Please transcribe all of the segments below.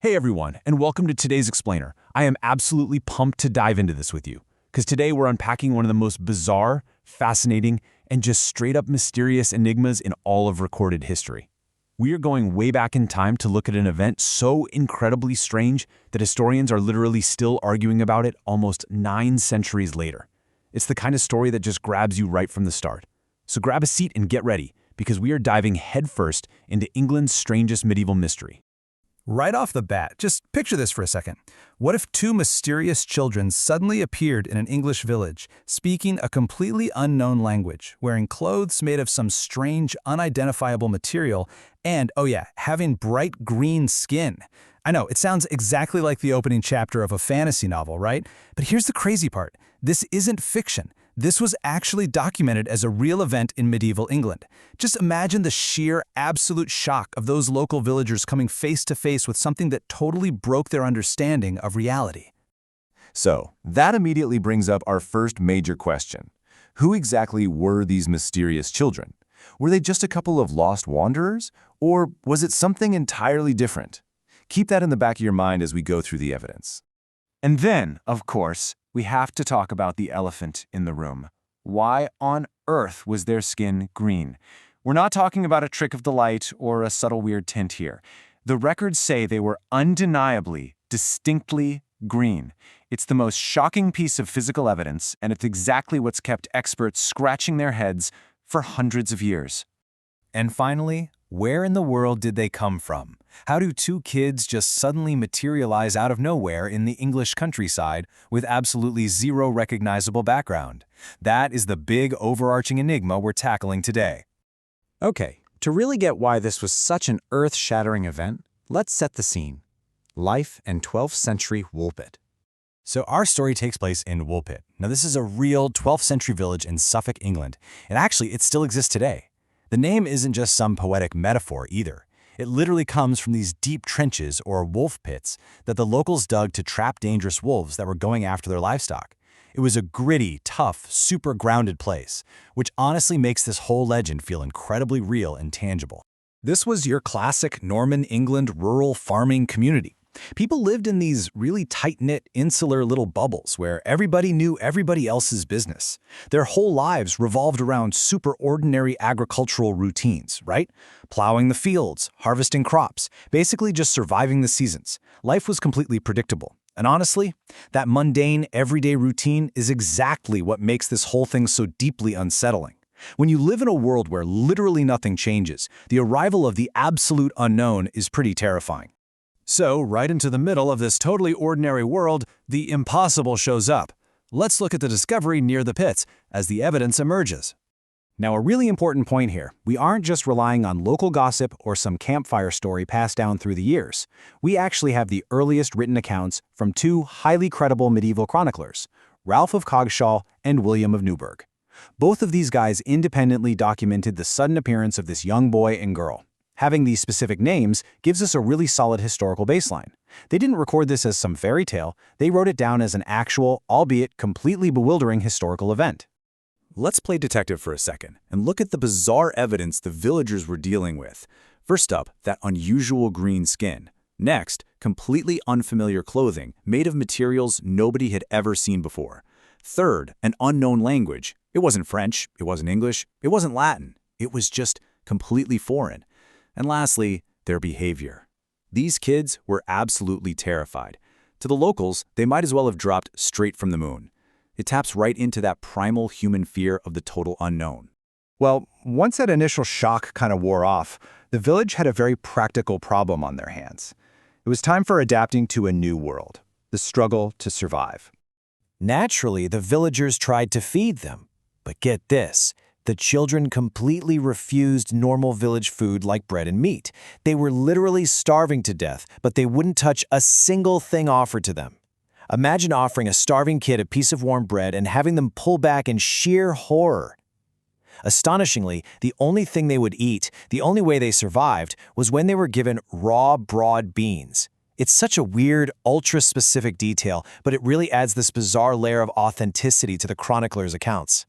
Hey everyone, and welcome to today's Explainer. I am absolutely pumped to dive into this with you, because today we're unpacking one of the most bizarre, fascinating, and just straight-up mysterious enigmas in all of recorded history. We are going way back in time to look at an event so incredibly strange that historians are literally still arguing about it almost 9 centuries later. It's the kind of story that just grabs you right from the start. So grab a seat and get ready, because we are diving headfirst into England's strangest medieval mystery. Right off the bat, just picture this for a second. What if two mysterious children suddenly appeared in an English village, speaking a completely unknown language, wearing clothes made of some strange, unidentifiable material, and, oh yeah, having bright green skin? I know, it sounds exactly like the opening chapter of a fantasy novel, right? But here's the crazy part. This isn't fiction. This was actually documented as a real event in medieval England. Just imagine the sheer, absolute shock of those local villagers coming face to face with something that totally broke their understanding of reality. So, that immediately brings up our first major question. Who exactly were these mysterious children? Were they just a couple of lost wanderers? Or was it something entirely different? Keep that in the back of your mind as we go through the evidence. And then, of course, we have to talk about the elephant in the room. Why on earth was their skin green? We're not talking about a trick of the light or a subtle weird tint here. The records say they were undeniably, distinctly green. It's the most shocking piece of physical evidence, and it's exactly what's kept experts scratching their heads for hundreds of years. And finally, where in the world did they come from? How do two kids just suddenly materialize out of nowhere in the English countryside with absolutely zero recognizable background? That is the big overarching enigma we're tackling today. Okay, to really get why this was such an earth-shattering event, let's set the scene. Life in 12th century Woolpit. So our story takes place in Woolpit. Now this is a real 12th century village in Suffolk, England, and actually it still exists today. The name isn't just some poetic metaphor either. It literally comes from these deep trenches or wolf pits that the locals dug to trap dangerous wolves that were going after their livestock. It was a gritty, tough, super grounded place, which honestly makes this whole legend feel incredibly real and tangible. This was your classic Norman England rural farming community. People lived in these really tight-knit, insular little bubbles where everybody knew everybody else's business. Their whole lives revolved around super ordinary agricultural routines, right? Plowing the fields, harvesting crops, basically just surviving the seasons. Life was completely predictable. And honestly, that mundane, everyday routine is exactly what makes this whole thing so deeply unsettling. When you live in a world where literally nothing changes, the arrival of the absolute unknown is pretty terrifying. So, right into the middle of this totally ordinary world, the impossible shows up. Let's look at the discovery near the pits as the evidence emerges. Now, a really important point here. We aren't just relying on local gossip or some campfire story passed down through the years. We actually have the earliest written accounts from two highly credible medieval chroniclers, Ralph of Coggeshall and William of Newburgh. Both of these guys independently documented the sudden appearance of this young boy and girl. Having these specific names gives us a really solid historical baseline. They didn't record this as some fairy tale, they wrote it down as an actual, albeit completely bewildering historical event. Let's play detective for a second and look at the bizarre evidence the villagers were dealing with. First up, that unusual green skin. Next, completely unfamiliar clothing made of materials nobody had ever seen before. Third, an unknown language. It wasn't French, it wasn't English, it wasn't Latin. It was just completely foreign. And lastly, their behavior. These kids were absolutely terrified. To the locals, they might as well have dropped straight from the moon. It taps right into that primal human fear of the total unknown. Well, once that initial shock kind of wore off, the village had a very practical problem on their hands. It was time for adapting to a new world, the struggle to survive. Naturally, the villagers tried to feed them. But get this. The children completely refused normal village food like bread and meat. They were literally starving to death, but they wouldn't touch a single thing offered to them. Imagine offering a starving kid a piece of warm bread and having them pull back in sheer horror. Astonishingly, the only thing they would eat, the only way they survived, was when they were given raw, broad beans. It's such a weird, ultra-specific detail, but it really adds this bizarre layer of authenticity to the chronicler's accounts.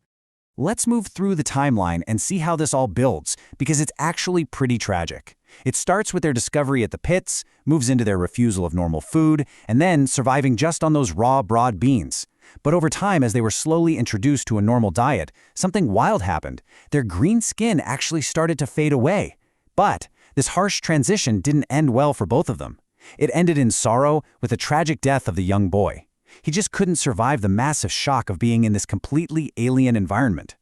Let's move through the timeline and see how this all builds, because it's actually pretty tragic. It starts with their discovery at the pits, moves into their refusal of normal food, and then surviving just on those raw, broad beans. But over time, as they were slowly introduced to a normal diet, something wild happened. Their green skin actually started to fade away. But this harsh transition didn't end well for both of them. It ended in sorrow with the tragic death of the young boy. He just couldn't survive the massive shock of being in this completely alien environment.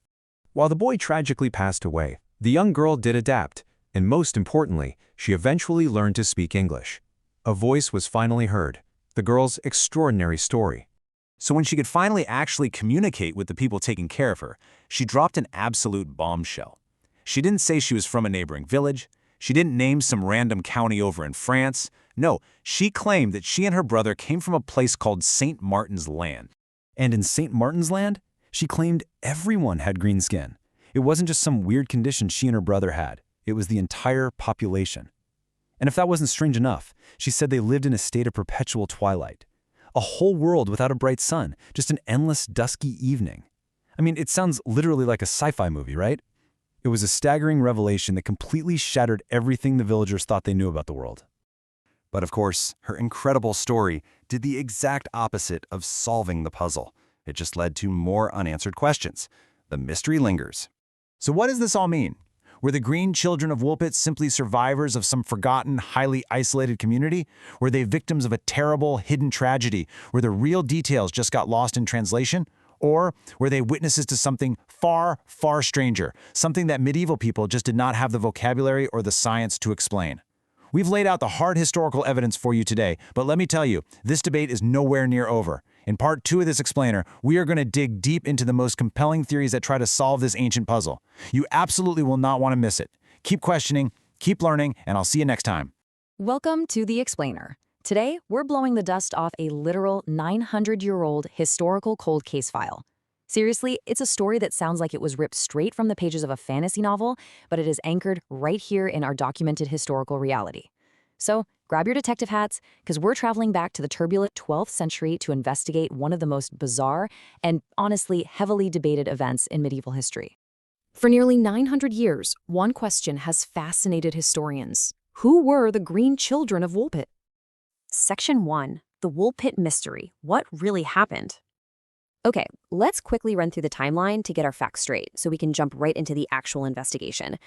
While the boy tragically passed away, the young girl did adapt, and most importantly, she eventually learned to speak English. A voice was finally heard, the girl's extraordinary story. So when she could finally actually communicate with the people taking care of her, she dropped an absolute bombshell. She didn't say she was from a neighboring village. She didn't name some random county over in France. No, she claimed that she and her brother came from a place called St. Martin's Land. And in St. Martin's Land, she claimed everyone had green skin. It wasn't just some weird condition she and her brother had. It was the entire population. And if that wasn't strange enough, she said they lived in a state of perpetual twilight. A whole world without a bright sun, just an endless dusky evening. I mean, it sounds literally like a sci-fi movie, right? It was a staggering revelation that completely shattered everything the villagers thought they knew about the world. But of course, her incredible story did the exact opposite of solving the puzzle. It just led to more unanswered questions. The mystery lingers. So what does this all mean? Were the Green Children of Woolpit simply survivors of some forgotten, highly isolated community? Were they victims of a terrible, hidden tragedy where the real details just got lost in translation? Or were they witnesses to something far, far stranger, something that medieval people just did not have the vocabulary or the science to explain? We've laid out the hard historical evidence for you today, but let me tell you, this debate is nowhere near over. In part 2 of this explainer, we are going to dig deep into the most compelling theories that try to solve this ancient puzzle. You absolutely will not want to miss it. Keep questioning, keep learning, and I'll see you next time. Welcome to The Explainer. Today, we're blowing the dust off a literal 900-year-old historical cold case file. Seriously, it's a story that sounds like it was ripped straight from the pages of a fantasy novel, but it is anchored right here in our documented historical reality. So, grab your detective hats, because we're traveling back to the turbulent 12th century to investigate one of the most bizarre and, honestly, heavily debated events in medieval history. For nearly 900 years, one question has fascinated historians. Who were the Green Children of Woolpit? Section 1. The Woolpit Mystery. What really happened? Okay, let's quickly run through the timeline to get our facts straight so we can jump right into the actual investigation.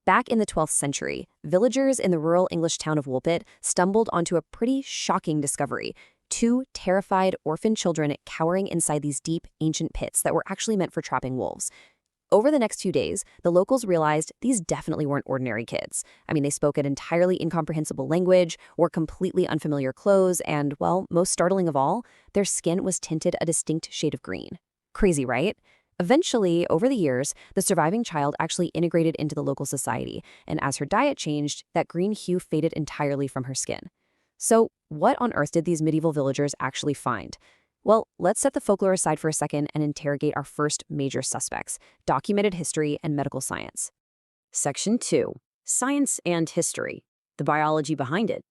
Back in the 12th century, villagers in the rural English town of Woolpit stumbled onto a pretty shocking discovery. 2 terrified orphan children cowering inside these deep, ancient pits that were actually meant for trapping wolves. Over the next few days, the locals realized these definitely weren't ordinary kids. I mean, they spoke an entirely incomprehensible language, wore completely unfamiliar clothes, and, well, most startling of all, their skin was tinted a distinct shade of green. Crazy, right? Eventually, over the years, the surviving child actually integrated into the local society, and as her diet changed, that green hue faded entirely from her skin. So, what on earth did these medieval villagers actually find? Well, let's set the folklore aside for a second and interrogate our first major suspects, documented history and medical science. Section 2. Science and history. The biology behind it.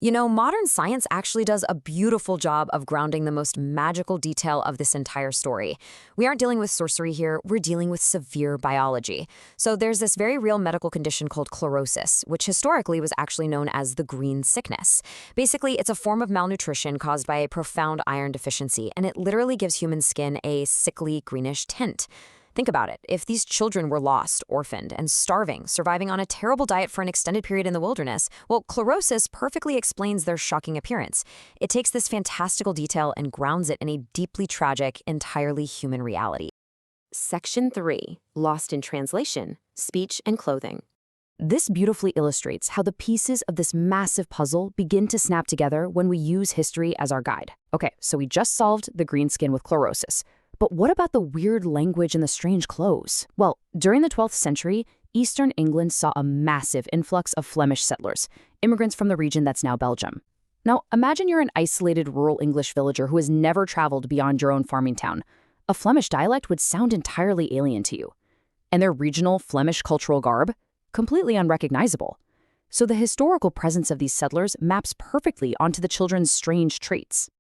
You know, modern science actually does a beautiful job of grounding the most magical detail of this entire story. We aren't dealing with sorcery here, we're dealing with severe biology. So there's this very real medical condition called chlorosis, which historically was actually known as the green sickness. Basically, it's a form of malnutrition caused by a profound iron deficiency, and it literally gives human skin a sickly greenish tint. Think about it. If these children were lost, orphaned, and starving, surviving on a terrible diet for an extended period in the wilderness, well, chlorosis perfectly explains their shocking appearance. It takes this fantastical detail and grounds it in a deeply tragic, entirely human reality. Section 3. Lost in translation, speech and clothing. This beautifully illustrates how the pieces of this massive puzzle begin to snap together when we use history as our guide. Okay, so we just solved the green skin with chlorosis. But what about the weird language and the strange clothes? Well, during the 12th century, Eastern England saw a massive influx of Flemish settlers, immigrants from the region that's now Belgium. Now, imagine you're an isolated rural English villager who has never traveled beyond your own farming town. A Flemish dialect would sound entirely alien to you. And their regional Flemish cultural garb? Completely unrecognizable. So the historical presence of these settlers maps perfectly onto the children's strange traits.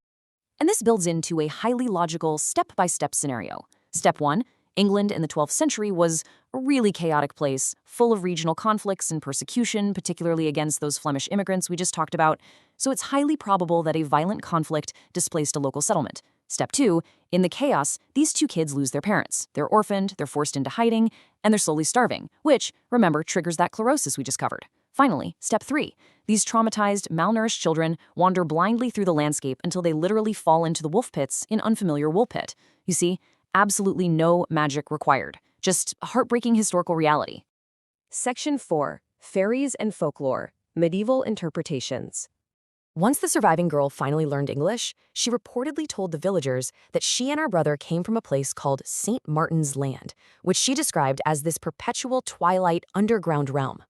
And this builds into a highly logical step-by-step scenario. Step 1, England in the 12th century was a really chaotic place, full of regional conflicts and persecution, particularly against those Flemish immigrants we just talked about, so it's highly probable that a violent conflict displaced a local settlement. Step 2, in the chaos, these two kids lose their parents. They're orphaned, they're forced into hiding, and they're slowly starving, which, remember, triggers that chlorosis we just covered. Finally, step 3, these traumatized, malnourished children wander blindly through the landscape until they literally fall into the wolf pits in unfamiliar Woolpit. You see, absolutely no magic required, just a heartbreaking historical reality. Section 4, Fairies and Folklore, Medieval Interpretations. Once the surviving girl finally learned English, she reportedly told the villagers that she and her brother came from a place called St. Martin's Land, which she described as this perpetual twilight underground realm.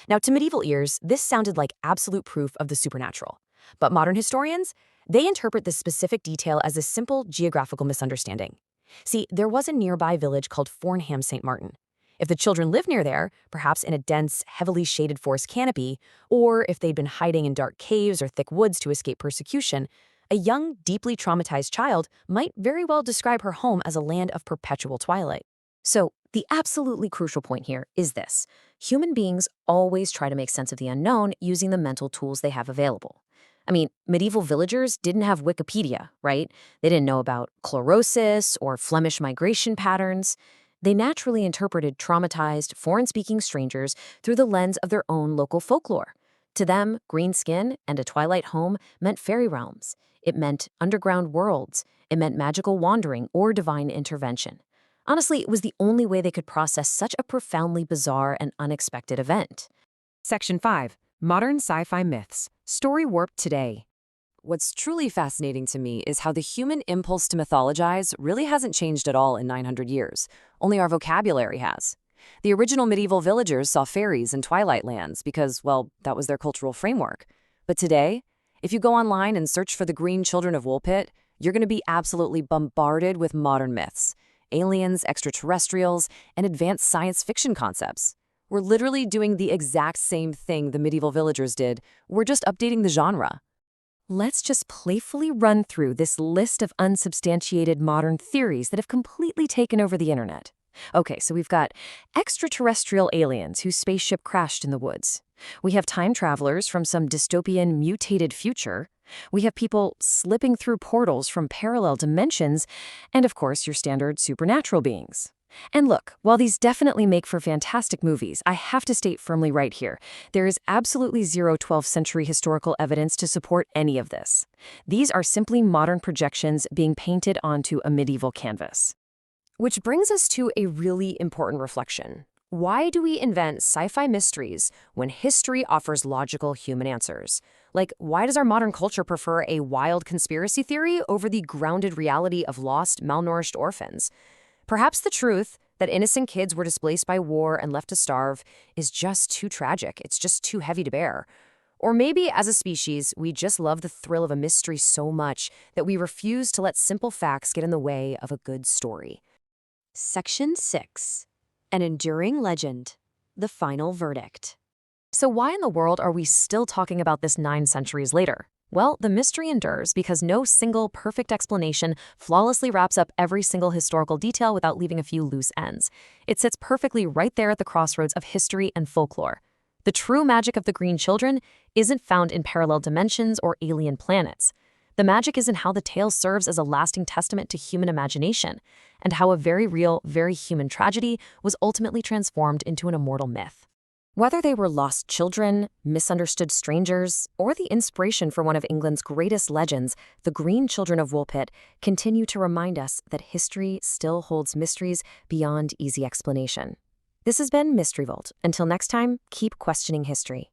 Now, to medieval ears, this sounded like absolute proof of the supernatural. But modern historians, they interpret this specific detail as a simple geographical misunderstanding. See, there was a nearby village called Fornham St. Martin. If the children lived near there, perhaps in a dense, heavily shaded forest canopy, or if they'd been hiding in dark caves or thick woods to escape persecution, a young, deeply traumatized child might very well describe her home as a land of perpetual twilight. So, the absolutely crucial point here is this. Human beings always try to make sense of the unknown using the mental tools they have available. I mean, medieval villagers didn't have Wikipedia, right? They didn't know about chlorosis or Flemish migration patterns. They naturally interpreted traumatized, foreign-speaking strangers through the lens of their own local folklore. To them, green skin and a twilight home meant fairy realms. It meant underground worlds. It meant magical wandering or divine intervention. Honestly, it was the only way they could process such a profoundly bizarre and unexpected event. Section 5, Modern Sci-Fi Myths, Story Warped Today. What's truly fascinating to me is how the human impulse to mythologize really hasn't changed at all in 900 years. Only our vocabulary has. The original medieval villagers saw fairies in twilight lands because, well, that was their cultural framework. But today, if you go online and search for the Green Children of Woolpit, you're going to be absolutely bombarded with modern myths. Aliens, extraterrestrials, and advanced science fiction concepts. We're literally doing the exact same thing the medieval villagers did. We're just updating the genre. Let's just playfully run through this list of unsubstantiated modern theories that have completely taken over the internet. Okay, so we've got extraterrestrial aliens whose spaceship crashed in the woods. We have time travelers from some dystopian mutated future. We have people slipping through portals from parallel dimensions, and of course your standard supernatural beings. And look, while these definitely make for fantastic movies, I have to state firmly right here, there is absolutely zero 12th century historical evidence to support any of this. These are simply modern projections being painted onto a medieval canvas. Which brings us to a really important reflection. Why do we invent sci-fi mysteries when history offers logical human answers? Like, why does our modern culture prefer a wild conspiracy theory over the grounded reality of lost, malnourished orphans? Perhaps the truth that innocent kids were displaced by war and left to starve is just too tragic. It's just too heavy to bear. Or maybe, as a species, we just love the thrill of a mystery so much that we refuse to let simple facts get in the way of a good story. Section 6. An Enduring Legend. The Final Verdict. So why in the world are we still talking about this 9 centuries later? Well, the mystery endures because no single perfect explanation flawlessly wraps up every single historical detail without leaving a few loose ends. It sits perfectly right there at the crossroads of history and folklore. The true magic of the Green Children isn't found in parallel dimensions or alien planets. The magic is in how the tale serves as a lasting testament to human imagination, and how a very real, very human tragedy was ultimately transformed into an immortal myth. Whether they were lost children, misunderstood strangers, or the inspiration for one of England's greatest legends, the Green Children of Woolpit continue to remind us that history still holds mysteries beyond easy explanation. This has been Mystery Vault. Until next time, keep questioning history.